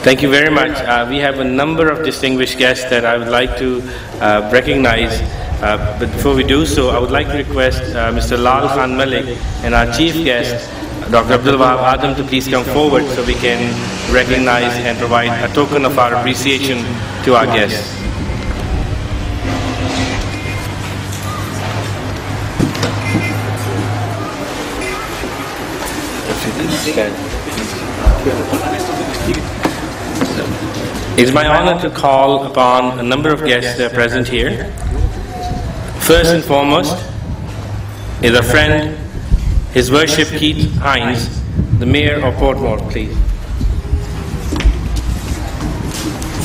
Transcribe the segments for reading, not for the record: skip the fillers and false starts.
Thank you very much. We have a number of distinguished guests that I would like to recognize. But before we do so, I would like to request Mr. Lal Khan Malik and our chief guest, Dr. Abdul Wahab Adam, to please come forward so we can recognize and provide a token of our appreciation to our guests. It is my honor to call upon a number of guests that are present here. First and foremost is a friend, His Worship Keith Hines, the Mayor of Portmore, please.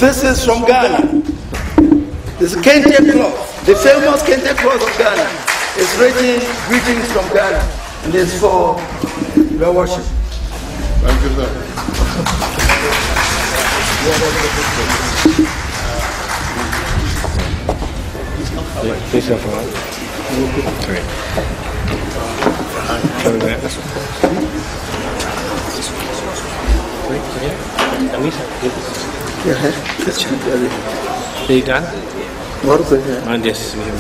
This is from Ghana. This is Kente cloth, the famous Kente cloth of Ghana. It's written, greetings from Ghana, and it's for your worship. Thank you, sir. Please come forward. Great. You done? And yes, we have.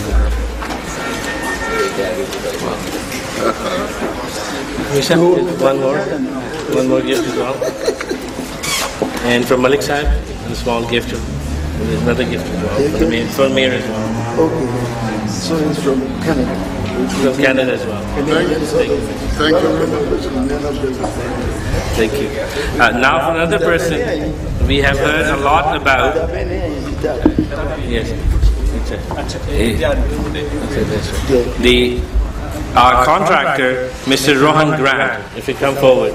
One more gift as well. And from Malik Sahib, a small gift. There's another gift as well. For Mayor as well. Okay. So it's from Canada. From Canada as well. Thank you very much. Thank you. Now for another person, we have heard a lot about. Yes. Our contractor, Mr. Rohan Grant, if you come forward.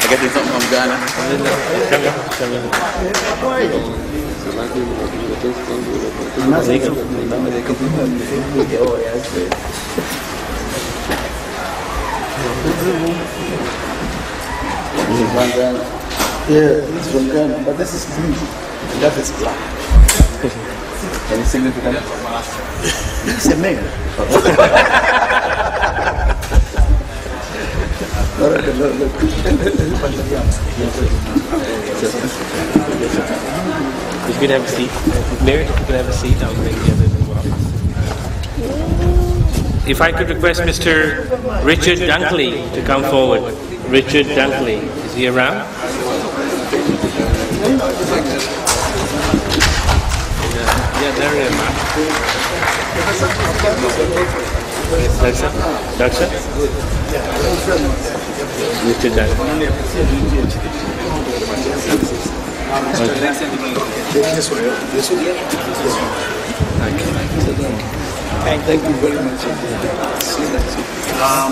I get something from Ghana. Yeah, it's from Ghana, but this is blue. And that is black. Any significant? It's a male. You can have a seat. Mary, you can have a seat. I'll bring the others as well. If I could request Mr. Richard Dunkley to come forward. Richard Dunkley, is he around? Yeah, there he is. That's it? Richard Dunkley. Thank you very much.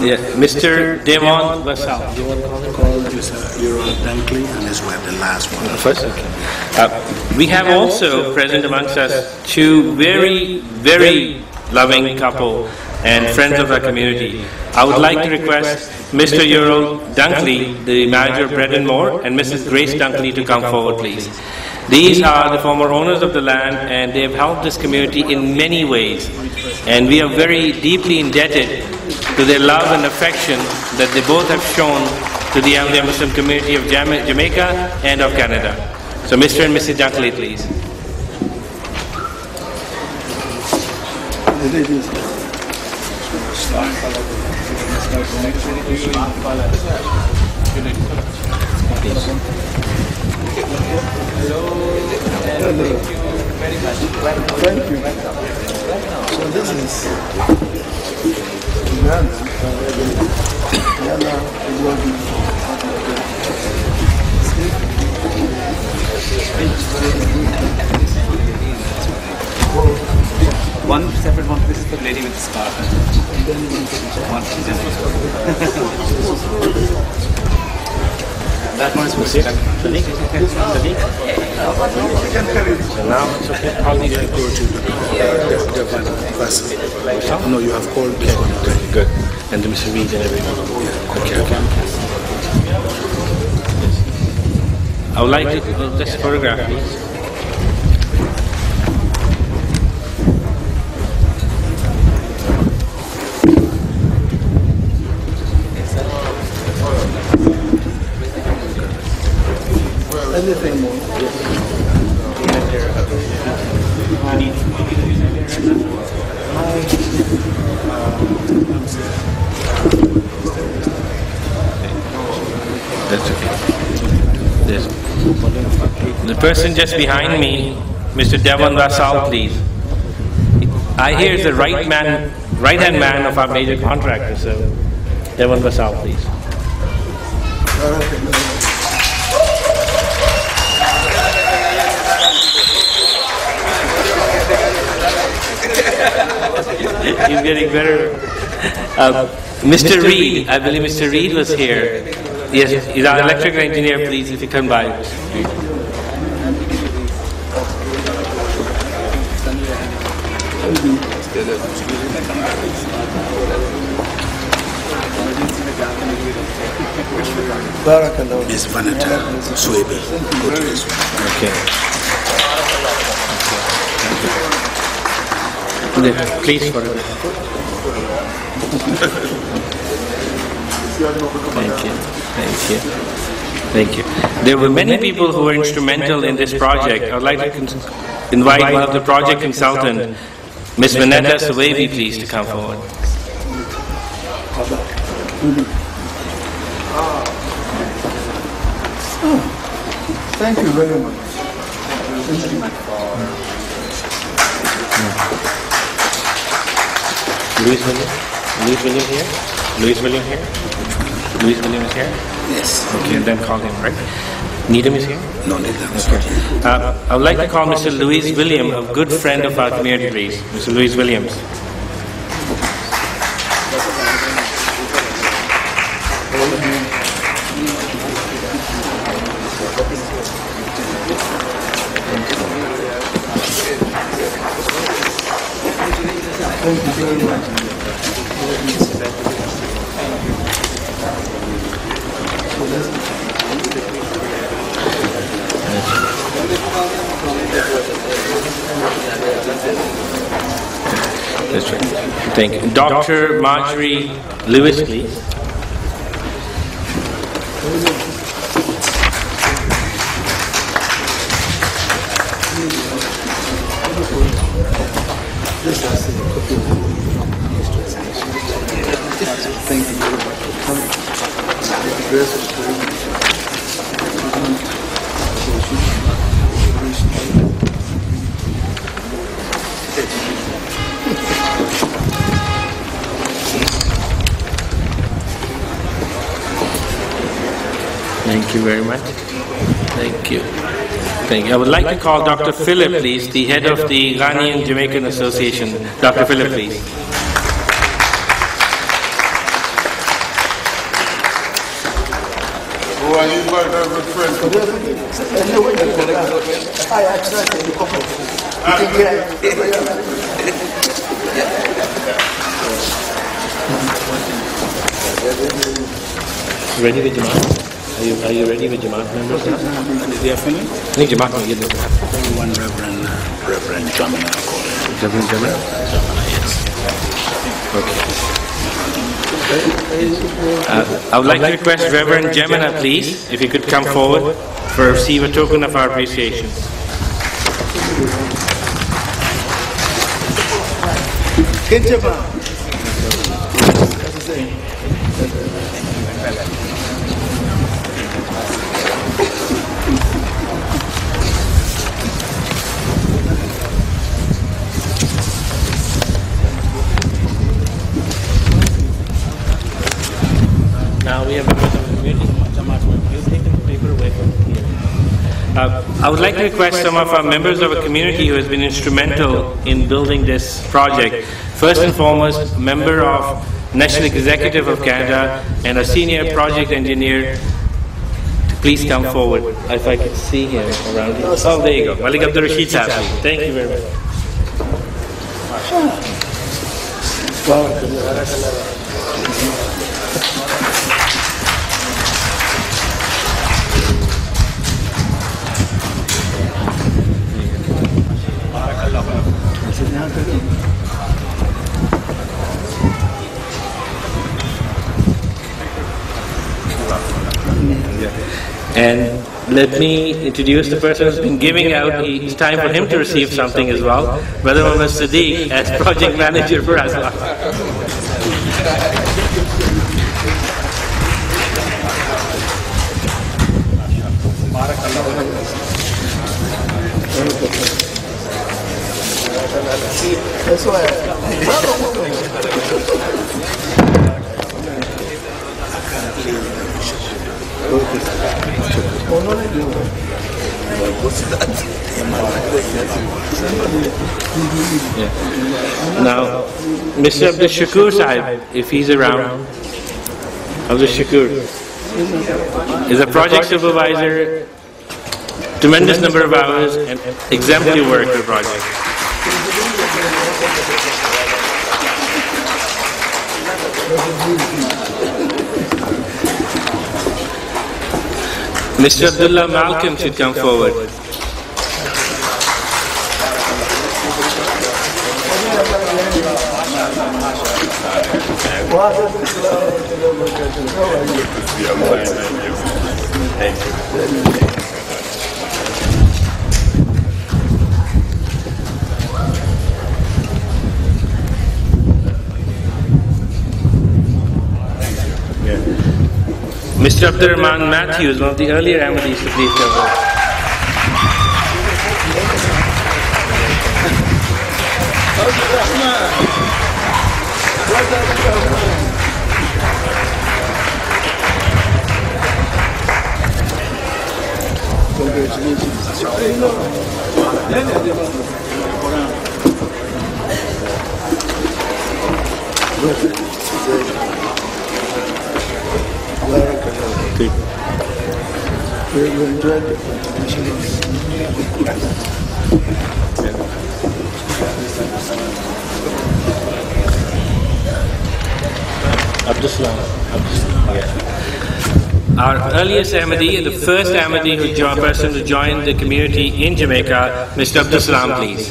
Yeah, Mr. Devon Vassal. You want to call Mr. Euro Dunkley and his wife, the last one. First, okay. We have also present amongst us two very loving couple and friends of our community. I would like to request Mr. Euro Dunkley, the manager of Bread and More, and Mrs. Grace Dunkley to come forward, please. These are the former owners of the land, and they have helped this community in many ways. And we are very deeply indebted to their love and affection that they both have shown to the Ahmadiyya Muslim community of Jamaica and of Canada. So Mr. and Mrs. Dunkley, please. Thank you. So this is Ghana. Ghana is One separate one. This is for the lady with the scarf. One. That one is for Sadiq. Sadiq? So now it's okay. How do you go to the vessel? No, you have called this one already. Good. And the Mr. Reed and everything. Okay. I would like to just photograph, please. Anything more? That's okay. The person just behind me, Mr. Devon Vasal, please. I hear is the right-hand man of our major contractor, so Devon Vasal, please. He's getting better. Mr. Reed, I believe Mr. Reed was here. Yes, he's our electrical engineer, please, if you come by. Barakallah. Miss Vanetta Swaby. Go to this one. Okay. Please, for it. Thank you. Thank you. Thank you. There were many people who were instrumental in this project. I would like to invite one of the project consultants, Ms. Vanetta Suwabi, please, to come forward. Thank you very much. Louis William? Louis William here? Louis William here? Louis William is here? Yes. Okay, then call him, right? Needham is here? No, Needham is not here. I would like to call Mr. Louis William, a good friend of our community, please. Mr. Louis Williams. Thank you very much. That's right. Thank you. Dr. Marjorie Lewis, please. Thank you very much for coming. Thank you very much. Thank you. Thank you. I would like to call Dr. Philip, please, the head of the Ghanaian Jamaican Association. Dr. Philip, please. Oh, I invite my good friend. I actually the couple. You can get Ready with Jama'at? Are you ready with Jama'at members now? They are finished? नहीं जमात में ये देखो One Reverend Jama'at. Reverend Jama'at. Yes. Okay. I would like to request Reverend Jama'at, please, if you could come forward for receive a token of our appreciation. Now we have members of the community. You've taken the paper away from here. I would like to request some of our members of a community who has been instrumental in building this project. First and foremost, member of National Executive of Canada and a senior project engineer, to please come forward. If I can see him around here. Oh, there you go. Malik Abdul Rashid Sahib. Thank you very much. And let me introduce the person who's been giving out. It's time for him to receive something as well. Brother Muhammad Siddiq as project manager for Aslam. That's why. Now, Mr. Abdul Shakur Sahib, if he's around, Abdul Shakur is a project supervisor, tremendous number of hours, and exemplary work for the project. Mr. Abdullah Malcolm should come forward. Mr. Abdurrahman Matthews, one of the earlier Ahmadis, to please come forward. Our earliest Ahmadi, and the first Ahmadi person to join the community in Jamaica, Mr. Abdul Salam, please.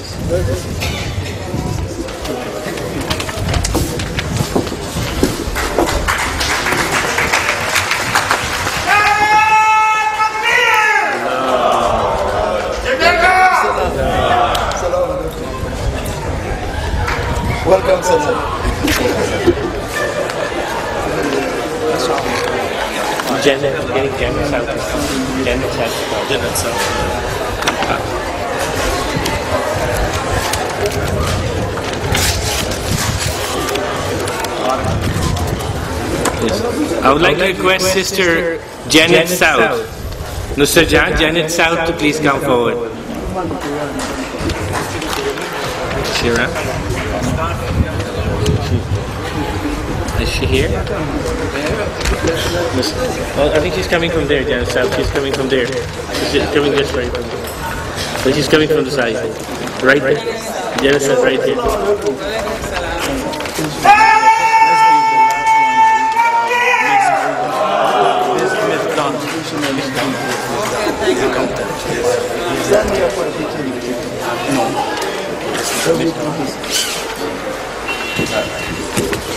Welcome, Salam. Getting Janet's out. Janet's out. Yes. I would like to request Sister Janet South, Nusra Jan, Janet South, to please come forward. Shira, is she here? Oh, I think she's coming from there, Janet South. She's coming from there. She's coming this way. But she's coming from the side. Right there. Janet South, right here.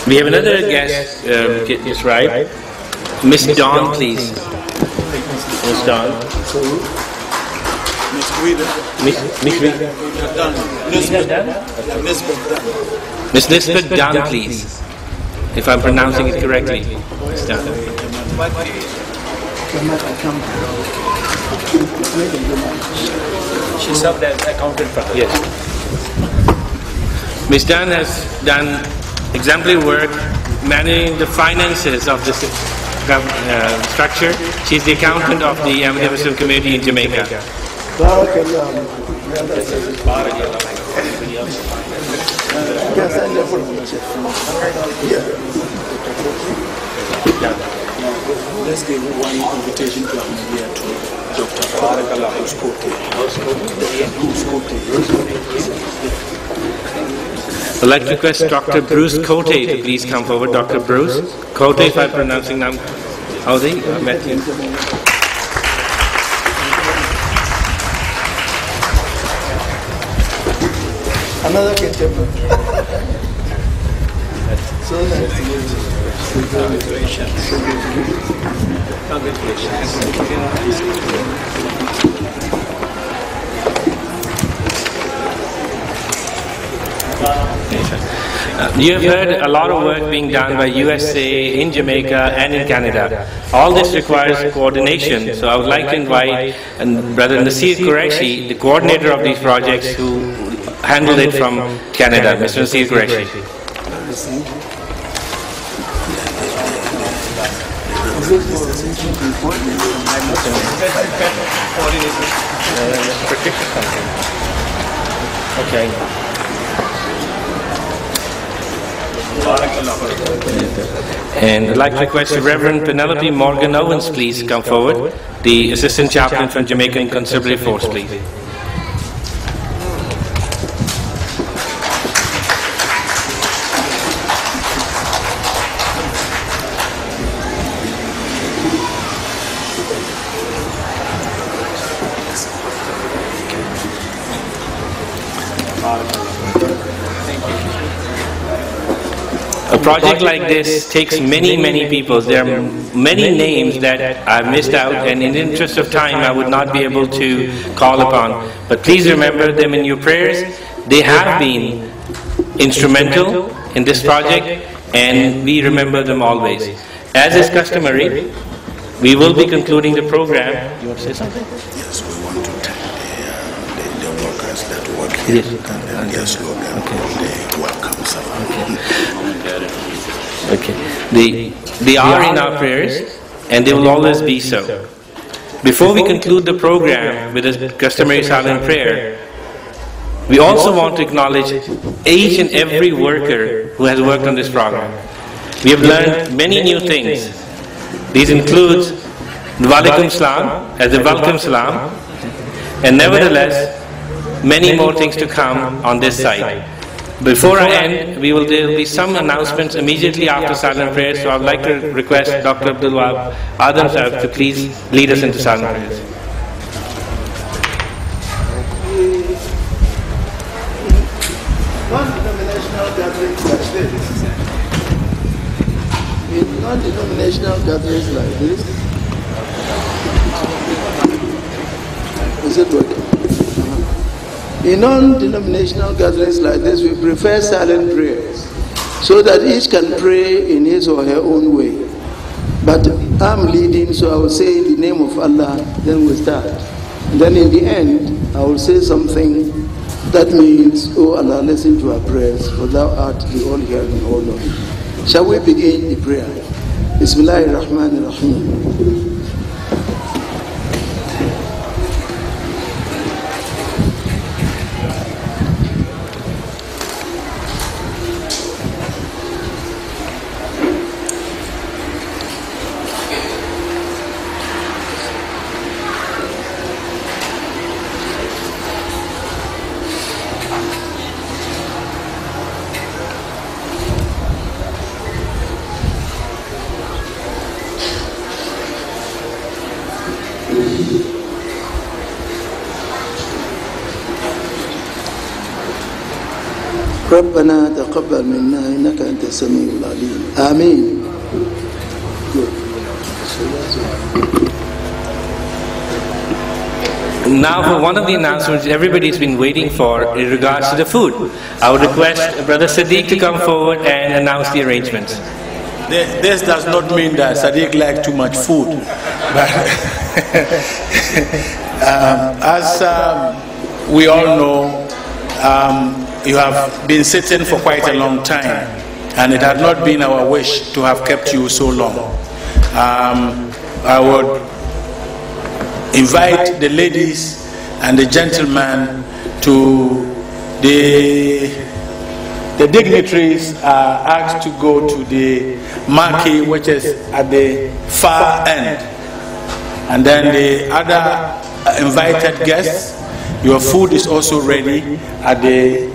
We have another guest, is right. Miss Dawn, please. Miss Dawn. Miss Nisbet Dunn, please. If I'm pronouncing it correctly. Miss Dunn. She served as accountant for her. Yes. Miss Dunn has done exemplary work managing the finances of this structure. She's the accountant of the Ahmadiyya Muslim community in Jamaica. Let's give one invitation to Ahmadiyya to Dr. Barakallah I'd like to request Dr. Bruce Cote to please come forward. Dr. Bruce Cote, if I'm pronouncing them. How they met you. Another contemporary. So nice to meet you. Congratulations. Congratulations. You have heard a lot of work being done by USA, in Jamaica, and in Canada. All this requires coordination, so I would like to invite Brother Nasir Qureshi, the coordinator of these projects, who handled it from Canada. Mr. Nasir Qureshi. Okay. And I'd like to request the Reverend Penelope Morgan Owens, please come forward. The Assistant Chaplain from Jamaican Constabulary Force, please. A project like this takes many people. There are many names that I've missed out, and in the interest of time I would not be able to call upon. But please remember them in your prayers. They have been instrumental in this project, and we remember them always. As is customary, we will be concluding the program. You want to say something? Yes, we want to thank the workers that work here, and their slogan, they welcome someone. Okay. They are in our prayers, and they will always be so. Before we conclude the program with a customary silent prayer, we also want to acknowledge each and every worker who has worked on this program. We have learned many new things. These include the Walaikum Salam as a welcome salam, and nevertheless, many more things to come on this site. Before I end, there will be some announcements immediately after silent prayer, so I would like to request Dr. Abdul Wahab Adam Sahib to please lead us into silent prayers. Non-denominational gatherings like this. In non-denominational gatherings like this, is it working? In non-denominational gatherings like this, we prefer silent prayers so that each can pray in his or her own way. But I'm leading, so I will say in the name of Allah, then we start. And then in the end, I will say something that means, oh Allah, listen to our prayers, for thou art the all-hearing, all-knowing. Shall we begin the prayer? Bismillahirrahmanirrahim. ربنا تقبل منا إنك أنت السميع العليم آمين. Now for one of the announcements everybody's been waiting for in regards to the food. I would request Brother Sadiq to come forward and announce the arrangements. This does not mean that Sadiq likes too much food. But as we all know, you have been sitting for quite a long time, and it had not been our wish to have kept you so long. I would invite the ladies and the gentlemen to the dignitaries are asked to go to the marquee, which is at the far end, and then the other invited guests, your food is also ready at the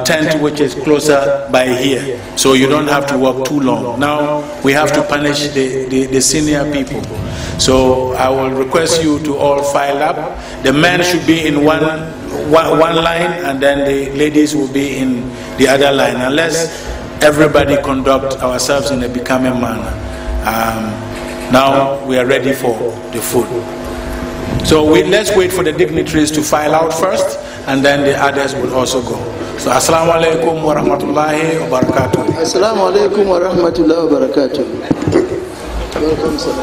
tent, which is closer by here, so you don't have to walk too long. Now we have to punish the senior people, so I will request you to all file up. The men should be in one line, and then the ladies will be in the other line, unless everybody conduct ourselves in a becoming manner. Now we are ready for the food. So let's wait for the dignitaries to file out first, and then the others will also go. So assalamu alaikum wa rahmatullahi wa barakatuh. Assalamu alaikum wa rahmatullahi wa barakatuh. Welcome, sir.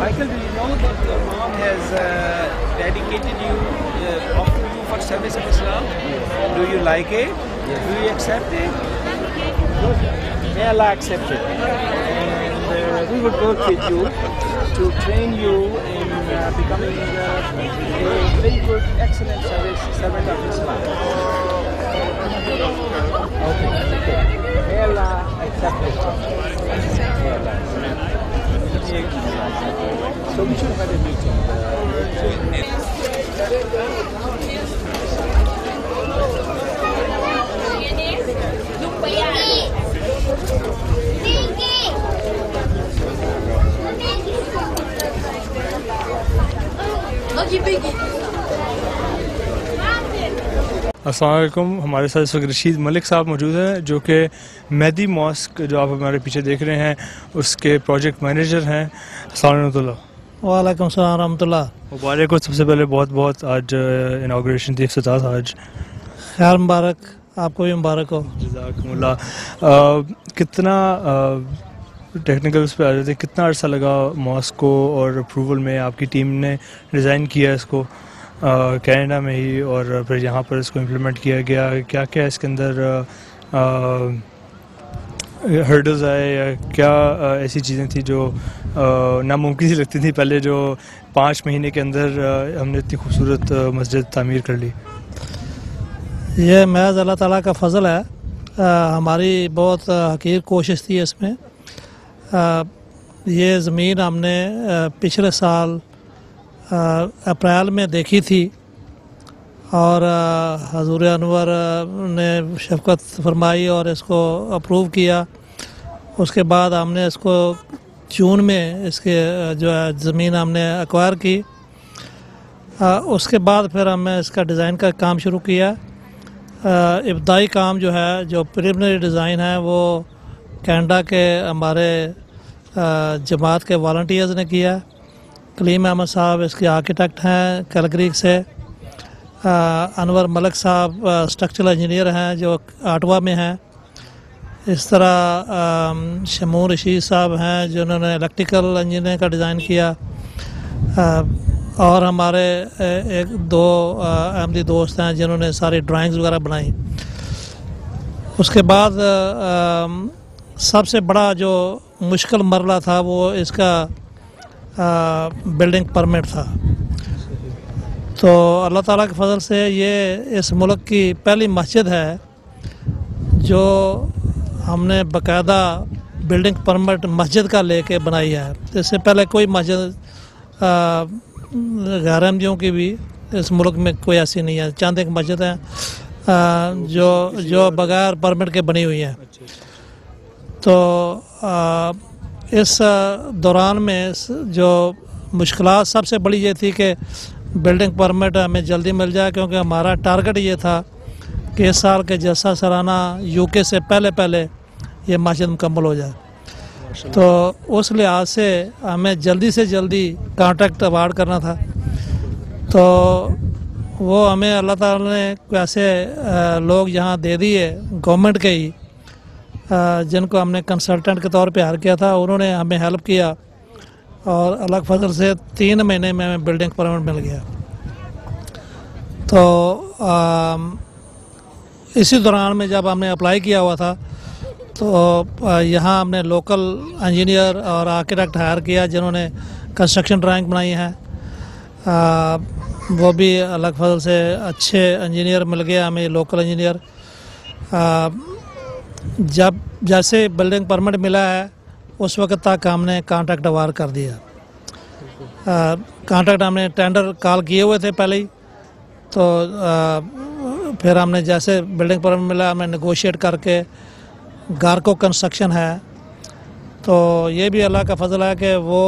Michael, do you know that your mom has dedicated you, offered you for service of Islam? Do you like it? Do you accept it? May Allah accept it. And we will work with you to train you in becoming a very good, excellent servant of Islam. Okay. May Allah accept it. May Allah accept it. So we should have a meeting. السلام علیکم. ہمارے ساتھ اس وقت رشید ملک صاحب موجود ہیں جو کہ مہدی ماسک جو آپ ہمارے پیچھے دیکھ رہے ہیں اس کے پروجیکٹ مینیجر ہیں. السلام علیکم. وعلیکم السلام ورحمۃ اللہ. مبارک ہو سب سے پہلے بہت بہت. آج اناگوریشن تھی، افتتاح تھا آج. خیر مبارک، آپ کو بھی مبارک ہو. جزاکم اللہ. کتنا ٹیکنیکلس پہ آ جاتے، کتنا عرصہ لگا ماسک کو اور اپروول میں؟ آپ کی ٹیم نے ڈیزائن کیا اس کو کینیڈا میں ہی اور پھر یہاں پر اس کو امپلیمنٹ کیا گیا. کیا کیا اس کے اندر ہرڈلز آئے یا کیا ایسی چیزیں تھیں جو ناممکن سی لگتی تھیں پہلے، جو 5 مہینے کے اندر ہم نے اتنی خوبصورت مسجد تعمیر کر لی؟ یہ محض اللہ تعالیٰ کا فضل ہے. ہماری بہت حقیر کوشش تھی اس میں. یہ زمین ہم نے پچھلے سال اپریل میں دیکھی تھی اور حضور انور نے شفقت فرمائی اور اس کو اپروو کیا. اس کے بعد ہم نے اس کو جون میں اس کے جو ہے زمین ہم نے ایکوائر کی. اس کے بعد پھر ہم نے اس کا ڈیزائن کا کام شروع کیا. ابتدائی کام جو ہے، جو پریلیمنری ڈیزائن ہے، وہ کینیڈا کے ہمارے جماعت کے والنٹیئرز نے کیا. کلیم احمد صاحب اس کے آرکیٹیکٹ ہیں کیلگری سے. انور ملک صاحب اسٹرکچرل انجینئر ہیں جو آٹوا میں ہیں. اس طرح شمون رشید صاحب ہیں جنہوں نے الیکٹریکل انجینئر کا ڈیزائن کیا. اور ہمارے ایک دو احمدی دوست ہیں جنہوں نے ساری ڈرائنگز وغیرہ بنائی. اس کے بعد سب سے بڑا جو مشکل مرحلہ تھا وہ اس کا بلڈنگ پرمٹ تھا. تو اللہ تعالیٰ کے فضل سے یہ اس ملک کی پہلی مسجد ہے جو ہم نے باقاعدہ بلڈنگ پرمٹ مسجد کا لے کے بنائی ہے. اس سے پہلے کوئی مسجد غیر احمدیوں کی بھی اس ملک میں کوئی ایسی نہیں ہے. چند ایک مسجد ہیں جو بغیر پرمٹ کے بنی ہوئی ہیں. تو اس دوران میں جو مشکلات سب سے بڑی یہ تھی کہ بلڈنگ پرمٹ ہمیں جلدی مل جائے، کیونکہ ہمارا ٹارگٹ یہ تھا کہ اس سال کے جلسہ سالانہ UK سے پہلے یہ مسجد مکمل ہو جائے. تو اس لحاظ سے ہمیں جلدی سے جلدی کانٹریکٹ اوارڈ کرنا تھا. تو وہ ہمیں اللہ تعالیٰ نے ایسے لوگ یہاں دے دیے گورنمنٹ کے ہی، جن کو ہم نے کنسلٹنٹ کے طور پہ ہائر کیا تھا. انہوں نے ہمیں ہیلپ کیا اور اللہ کے فضل سے 3 مہینے میں ہمیں بلڈنگ پرمٹ مل گیا. تو اسی دوران میں جب ہم نے اپلائی کیا ہوا تھا تو یہاں ہم نے لوکل انجینئر اور آرکیٹیکٹ ہائر کیا جنہوں نے کنسٹرکشن ڈرائنگ بنائی ہیں. وہ بھی اللہ کے فضل سے اچھے انجینئر مل گیا ہمیں، لوکل انجینئر. جب جیسے بلڈنگ پرمٹ ملا ہے اس وقت تک ہم نے کانٹریکٹ اوارڈ کر دیا. کانٹریکٹ ہم نے ٹینڈر کال کیے ہوئے تھے پہلے ہی. تو پھر ہم نے جیسے بلڈنگ پرمٹ ملا ہم نے نیگوشیٹ کر کے گھر کو کنسٹرکشن ہے. تو یہ بھی اللہ کا فضل ہے کہ وہ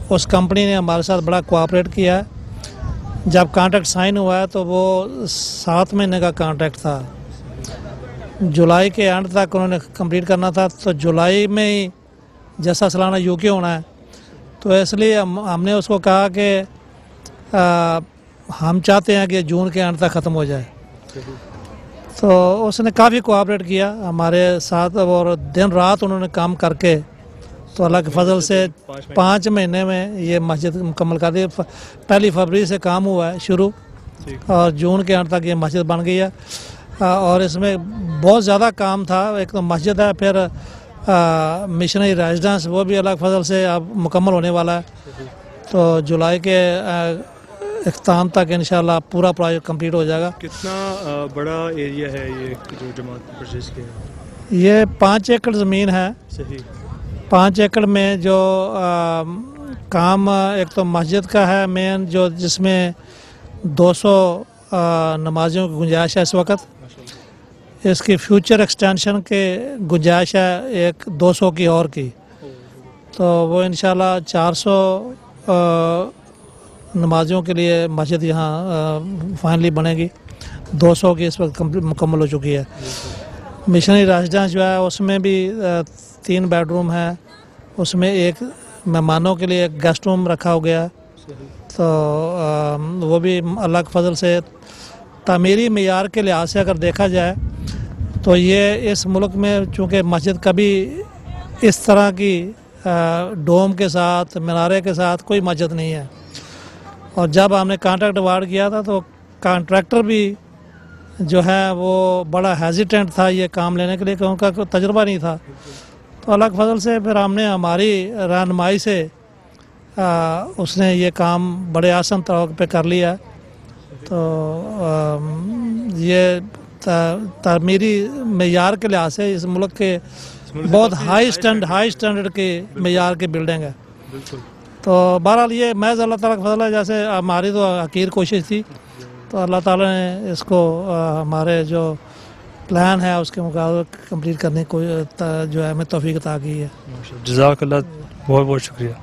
اس کمپنی نے ہمارے ساتھ بڑا کوآپریٹ کیا ہے. جب کانٹریکٹ سائن ہوا ہے تو وہ 7 مہینے کا کانٹریکٹ تھا. جولائی کے اینڈ تک انہوں نے کمپلیٹ کرنا تھا. تو جولائی میں ہی جیسا سالانہ UK ہونا ہے. تو اس لیے ہم نے اس کو کہا کہ ہم چاہتے ہیں کہ جون کے اینڈ تک ختم ہو جائے. تو اس نے کافی کوآپریٹ کیا ہمارے ساتھ اور دن رات انہوں نے کام کر کے تو اللہ کے فضل سے 5 مہینے میں یہ مسجد مکمل کر دی. 1 فروری سے کام ہوا ہے شروع اور جون کے اینڈ تک یہ مسجد بن گئی ہے. اور اس میں بہت زیادہ کام تھا. ایک تو مسجد ہے، پھر مشنری ریزیڈنس وہ بھی اللہ کے فضل سے اب مکمل ہونے والا ہے. تو جولائی کے اختتام تک انشاءاللہ پورا پروجیکٹ کمپلیٹ ہو جائے گا. کتنا بڑا ایریا ہے یہ جو جماعت نے پرچیز کیا ہے؟ یہ 5 ایکڑ زمین ہے. صحیح. 5 ایکڑ میں جو کام ایک تو مسجد کا ہے مین، جو جس میں 200 نمازیوں کی گنجائش ہے اس وقت. اس کی فیوچر ایکسٹینشن کے گنجائش ہے ایک 200 کی اور کی. تو وہ انشاءاللہ 400 نمازیوں کے لیے مسجد یہاں فائنلی بنے گی. 200 کی اس وقت مکمل ہو چکی ہے. مشنری ریزیڈنس جو ہے اس میں بھی 3 بیڈ روم ہے. اس میں ایک مہمانوں کے لیے ایک گیسٹ روم رکھا ہو گیا. تو وہ بھی اللہ کے فضل سے تعمیری معیار کے لحاظ سے اگر دیکھا جائے تو یہ اس ملک میں چونکہ مسجد کبھی اس طرح کی ڈوم کے ساتھ مینارے کے ساتھ کوئی مسجد نہیں ہے. اور جب ہم نے کانٹریکٹ اوارڈ کیا تھا تو کانٹریکٹر بھی جو ہے وہ بڑا ہیزیٹنٹ تھا یہ کام لینے کے لیے، کہ ان کا کوئی تجربہ نہیں تھا. تو اللہ کے فضل سے پھر ہم نے ہماری رہنمائی سے اس نے یہ کام بڑے آسان طور پہ کر لیا. تو یہ تعمیری معیار کے لحاظ سے اس ملک کے بہت ہائی اسٹینڈرڈ کے معیار کی بلڈنگ ہے. تو بہرحال یہ محض اللہ تعالیٰ کا فضل ہے. جیسے ہماری تو حقیر کوشش تھی تو اللہ تعالیٰ نے اس کو ہمارے جو پلان ہے اس کے مطابق کمپلیٹ کرنے کو جو ہے ہمیں توفیق عطا کی ہے. جزاک اللہ، بہت بہت شکریہ.